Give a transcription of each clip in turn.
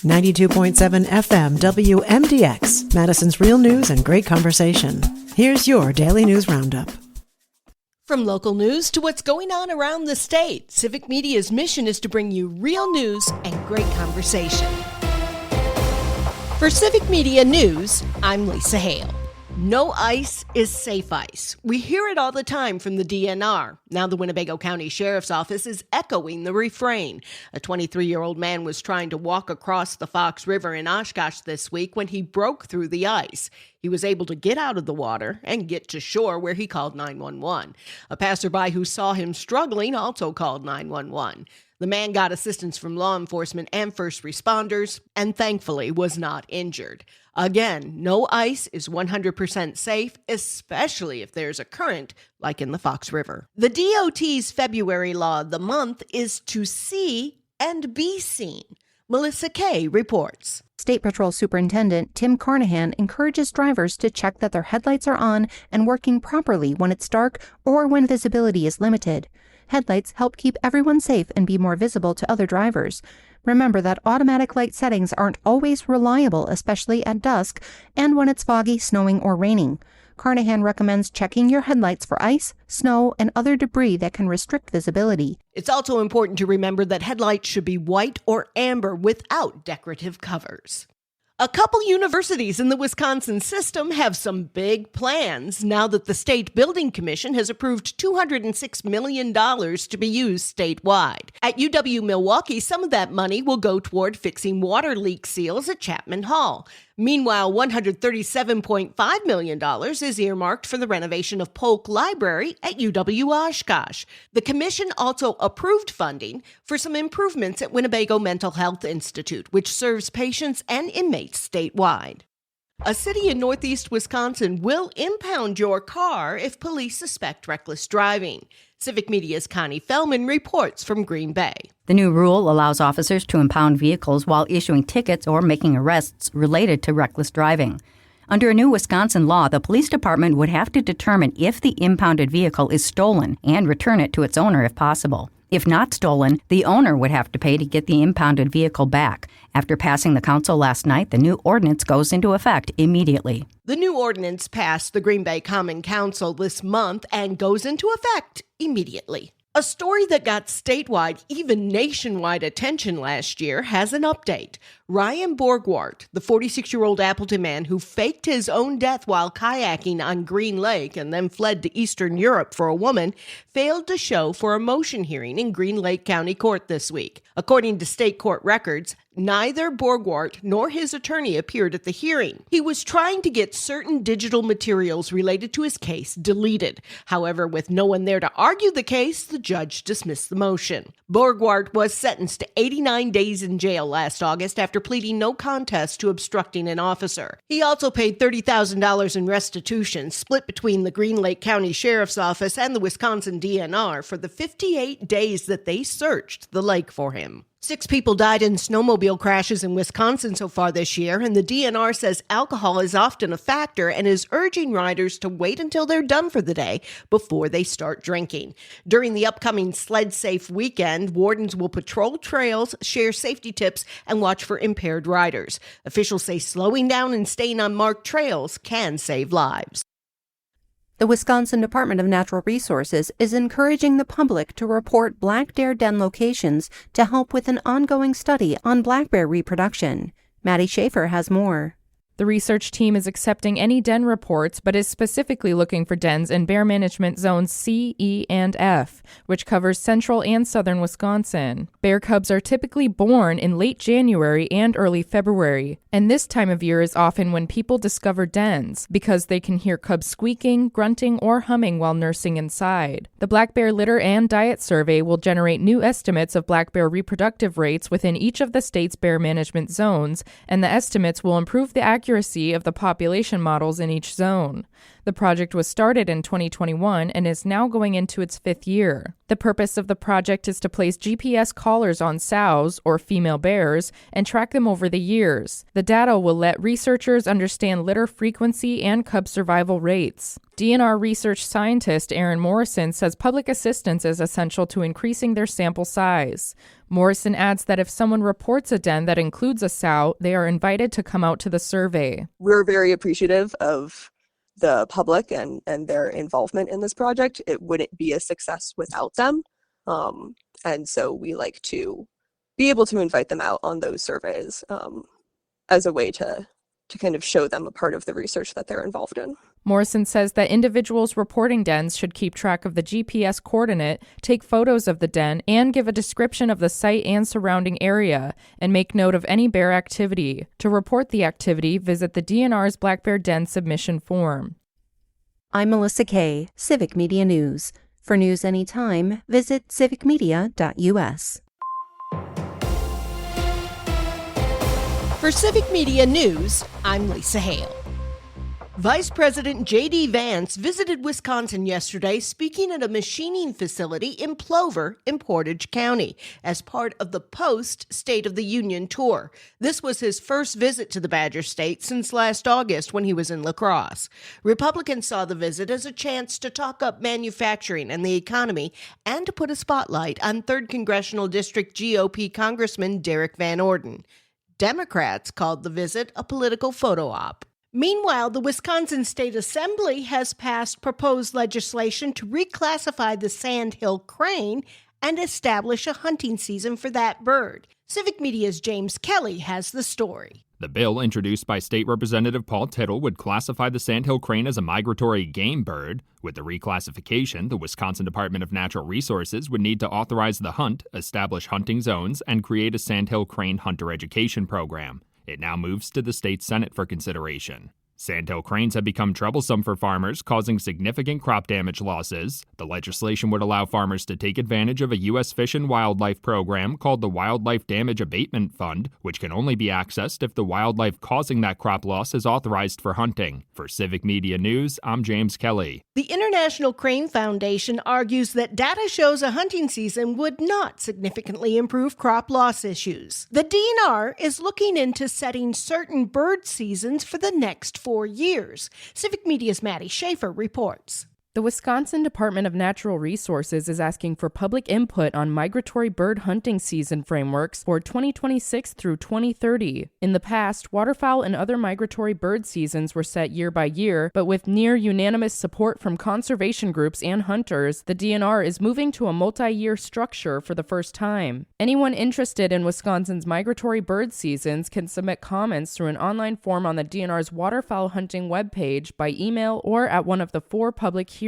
92.7 FM WMDX, Madison's real news and great conversation. Here's your Daily News Roundup. From local news to what's going on around the state, Civic Media's mission is to bring you real news and great conversation. For Civic Media News, I'm Lisa Hale. No ice is safe ice. We hear it all the time from the DNR. Now the Winnebago County Sheriff's Office is echoing the refrain. A 23-year-old man was trying to walk across the Fox River in Oshkosh this week when he broke through the ice. He was able to get out of the water and get to shore where he called 911. A passerby who saw him struggling also called 911. The man got assistance from law enforcement and first responders and thankfully was not injured. Again, no ice is 100% safe, especially if there's a current like in the Fox River. The DOT's February Law of the Month is to see and be seen. Melissa Kay reports. State Patrol Superintendent Tim Carnahan encourages drivers to check that their headlights are on and working properly when it's dark or when visibility is limited. Headlights help keep everyone safe and be more visible to other drivers. Remember that automatic light settings aren't always reliable, especially at dusk and when it's foggy, snowing, or raining. Carnahan recommends checking your headlights for ice, snow, and other debris that can restrict visibility. It's also important to remember that headlights should be white or amber without decorative covers. A couple universities in the Wisconsin system have some big plans now that the State Building Commission has approved $206 million to be used statewide. At UW-Milwaukee, some of that money will go toward fixing water leak seals at Chapman Hall. Meanwhile, $137.5 million is earmarked for the renovation of Polk Library at UW-Oshkosh. The commission also approved funding for some improvements at Winnebago Mental Health Institute, which serves patients and inmates statewide. A city in northeast Wisconsin will impound your car if police suspect reckless driving. Civic Media's Connie Fellman reports from Green Bay. The new rule allows officers to impound vehicles while issuing tickets or making arrests related to reckless driving. Under a new Wisconsin law, the police department would have to determine if the impounded vehicle is stolen and return it to its owner if possible. If not stolen, the owner would have to pay to get the impounded vehicle back. After passing the council last night, the new ordinance goes into effect immediately. The new ordinance passed the Green Bay Common Council this month and goes into effect immediately. A story that got statewide, even nationwide attention last year has an update. Ryan Borgwart, the 46-year-old Appleton man who faked his own death while kayaking on Green Lake and then fled to Eastern Europe for a woman, failed to show for a motion hearing in Green Lake County Court this week. According to state court records, neither Borgwart nor his attorney appeared at the hearing. He was trying to get certain digital materials related to his case deleted. However, with no one there to argue the case, the judge dismissed the motion. Borgwart was sentenced to 89 days in jail last August after pleading no contest to obstructing an officer. He also paid $30,000 in restitution, split between the Green Lake County Sheriff's Office and the Wisconsin DNR for the 58 days that they searched the lake for him. 6 people died in snowmobile crashes in Wisconsin so far this year, and the DNR says alcohol is often a factor and is urging riders to wait until they're done for the day before they start drinking. During the upcoming Sled Safe weekend, wardens will patrol trails, share safety tips, and watch for impaired riders. Officials say slowing down and staying on marked trails can save lives. The Wisconsin Department of Natural Resources is encouraging the public to report black bear den locations to help with an ongoing study on black bear reproduction. Maddie Schaefer has more. The research team is accepting any den reports, but is specifically looking for dens in Bear Management Zones C, E, and F, which covers central and southern Wisconsin. Bear cubs are typically born in late January and early February, and this time of year is often when people discover dens, because they can hear cubs squeaking, grunting, or humming while nursing inside. The Black Bear Litter and Diet Survey will generate new estimates of black bear reproductive rates within each of the state's bear management zones, and the estimates will improve the accuracy of the population models in each zone. The project was started in 2021 and is now going into its 5th year. The purpose of the project is to place GPS collars on sows, or female bears, and track them over the years. The data will let researchers understand litter frequency and cub survival rates. DNR research scientist Aaron Morrison says public assistance is essential to increasing their sample size. Morrison adds that if someone reports a den that includes a sow, they are invited to come out to the survey. We're very appreciative of the public and their involvement in this project. It wouldn't be a success without them. And so we like to be able to invite them out on those surveys as a way to kind of show them a part of the research that they're involved in. Morrison says that individuals reporting dens should keep track of the GPS coordinate, take photos of the den, and give a description of the site and surrounding area, and make note of any bear activity. To report the activity, visit the DNR's Black Bear Den submission form. I'm Melissa Kay, Civic Media News. For news anytime, visit civicmedia.us. For Civic Media News, I'm Lisa Hale. Vice President J.D. Vance visited Wisconsin yesterday, speaking at a machining facility in Plover in Portage County as part of the post-State of the Union tour. This was his first visit to the Badger State since last August when he was in La Crosse. Republicans saw the visit as a chance to talk up manufacturing and the economy and to put a spotlight on 3rd Congressional District GOP Congressman Derek Van Orden. Democrats called the visit a political photo op. Meanwhile, the Wisconsin State Assembly has passed proposed legislation to reclassify the sandhill crane and establish a hunting season for that bird. Civic Media's James Kelly has the story. The bill, introduced by State Representative Paul Tittle, would classify the sandhill crane as a migratory game bird. With the reclassification, the Wisconsin Department of Natural Resources would need to authorize the hunt, establish hunting zones, and create a sandhill crane hunter education program. It now moves to the state Senate for consideration. Sandhill cranes have become troublesome for farmers, causing significant crop damage losses. The legislation would allow farmers to take advantage of a U.S. Fish and Wildlife program called the Wildlife Damage Abatement Fund, which can only be accessed if the wildlife causing that crop loss is authorized for hunting. For Civic Media News, I'm James Kelly. The International Crane Foundation argues that data shows a hunting season would not significantly improve crop loss issues. The DNR is looking into setting certain bird seasons for the next 4 years. Civic Media's Maddie Schaefer reports. The Wisconsin Department of Natural Resources is asking for public input on migratory bird hunting season frameworks for 2026 through 2030. In the past, waterfowl and other migratory bird seasons were set year by year, but with near unanimous support from conservation groups and hunters, the DNR is moving to a multi-year structure for the first time. Anyone interested in Wisconsin's migratory bird seasons can submit comments through an online form on the DNR's waterfowl hunting webpage, by email, or at one of the 4 public hearings.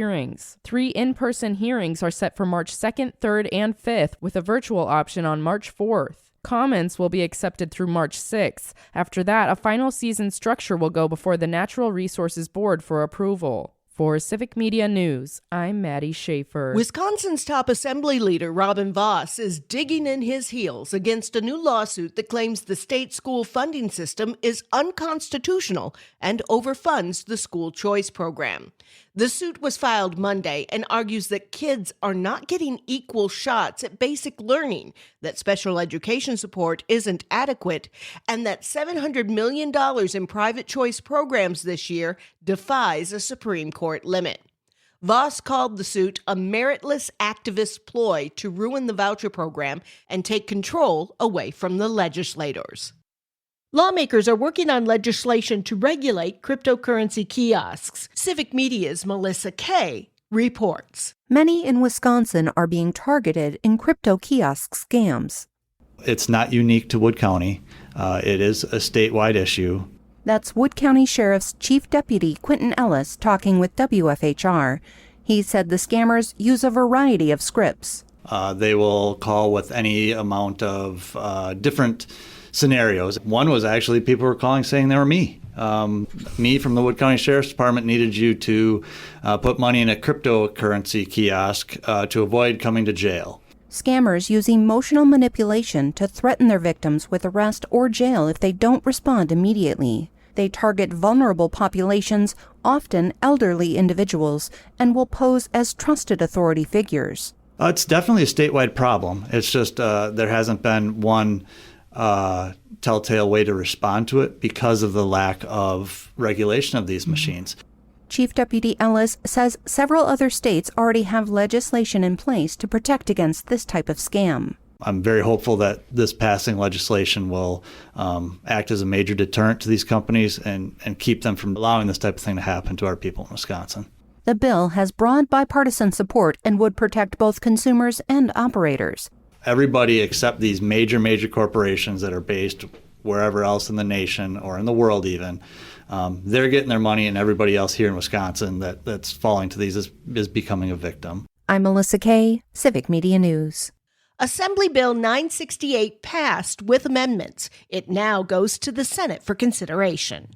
3 in-person hearings are set for March 2nd, 3rd, and 5th, with a virtual option on March 4th. Comments will be accepted through March 6th. After that, a final season structure will go before the Natural Resources Board for approval. For Civic Media News, I'm Maddie Schaefer. Wisconsin's top assembly leader, Robin Vos, is digging in his heels against a new lawsuit that claims the state school funding system is unconstitutional and overfunds the school choice program. The suit was filed Monday and argues that kids are not getting equal shots at basic learning, that special education support isn't adequate, and that $700 million in private choice programs this year defies a Supreme Court limit. Voss called the suit a meritless activist ploy to ruin the voucher program and take control away from the legislators. Lawmakers are working on legislation to regulate cryptocurrency kiosks. Civic Media's Melissa Kay reports. Many in Wisconsin are being targeted in crypto kiosk scams. It's not unique to Wood County. It is a statewide issue. That's Wood County Sheriff's Chief Deputy Quentin Ellis talking with WFHR. He said the scammers use a variety of scripts. They will call with any amount of different scenarios. One was actually people were calling saying they were me. Me from the Wood County Sheriff's Department needed you to put money in a cryptocurrency kiosk to avoid coming to jail. Scammers use emotional manipulation to threaten their victims with arrest or jail if they don't respond immediately. They target vulnerable populations, often elderly individuals, and will pose as trusted authority figures. It's definitely a statewide problem. It's just there hasn't been one telltale way to respond to it because of the lack of regulation of these machines. Chief Deputy Ellis says several other states already have legislation in place to protect against this type of scam. I'm very hopeful that this passing legislation will act as a major deterrent to these companies and keep them from allowing this type of thing to happen to our people in Wisconsin. The bill has broad bipartisan support and would protect both consumers and operators. Everybody except these major corporations that are based wherever else in the nation or in the world even, they're getting their money, and everybody else here in Wisconsin that's falling to these is becoming a victim. I'm Melissa Kay, Civic Media News. Assembly Bill 968 passed with amendments. It now goes to the Senate for consideration.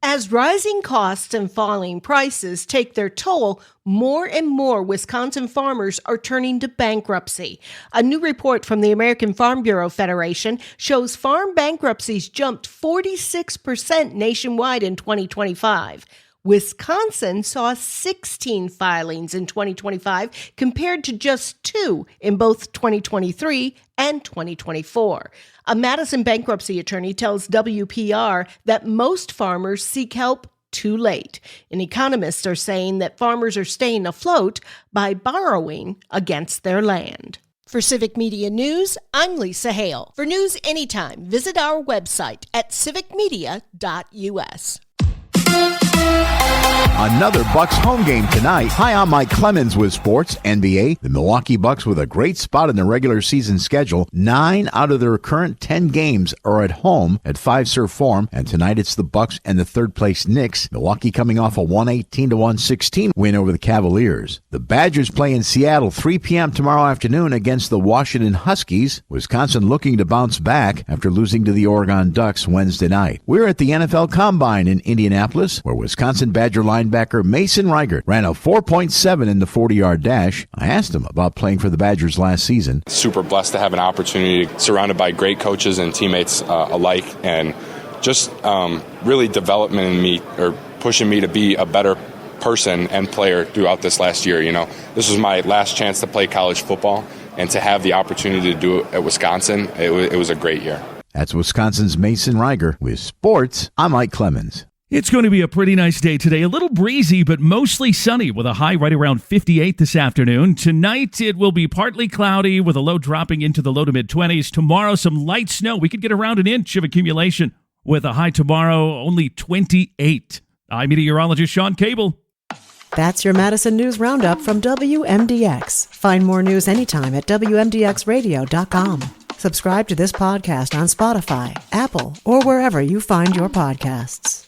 As rising costs and falling prices take their toll, more and more Wisconsin farmers are turning to bankruptcy. A new report from the American Farm Bureau Federation shows farm bankruptcies jumped 46% nationwide in 2025. Wisconsin saw 16 filings in 2025 compared to just 2 in both 2023 and 2024. A Madison bankruptcy attorney tells WPR that most farmers seek help too late. And economists are saying that farmers are staying afloat by borrowing against their land. For Civic Media News, I'm Lisa Hale. For news anytime, visit our website at civicmedia.us. Another Bucks home game tonight. Hi, I'm Mike Clemens with Sports NBA. The Milwaukee Bucks with a great spot in the regular season schedule. 9 out of their current 10 games are at home at Fiserv Forum, and tonight it's the Bucks and the third-place Knicks. Milwaukee coming off a 118-116 win over the Cavaliers. The Badgers play in Seattle 3 p.m. tomorrow afternoon against the Washington Huskies. Wisconsin looking to bounce back after losing to the Oregon Ducks Wednesday night. We're at the NFL Combine in Indianapolis, where Wisconsin Badger linebacker Mason Reichert ran a 4.7 in the 40-yard dash. I asked him about playing for the Badgers last season. Super blessed to have an opportunity surrounded by great coaches and teammates alike, and just really developing me or pushing me to be a better person and player throughout this last year. You know, this was my last chance to play college football, and to have the opportunity to do it at Wisconsin, it was a great year. That's Wisconsin's Mason Reichert. With sports, I'm Mike Clemens. It's going to be a pretty nice day today. A little breezy, but mostly sunny with a high right around 58 this afternoon. Tonight, it will be partly cloudy with a low dropping into the low to mid-20s. Tomorrow, some light snow. We could get around an inch of accumulation with a high tomorrow only 28. I'm meteorologist Sean Cable. That's your Madison News Roundup from WMDX. Find more news anytime at WMDXradio.com. Subscribe to this podcast on Spotify, Apple, or wherever you find your podcasts.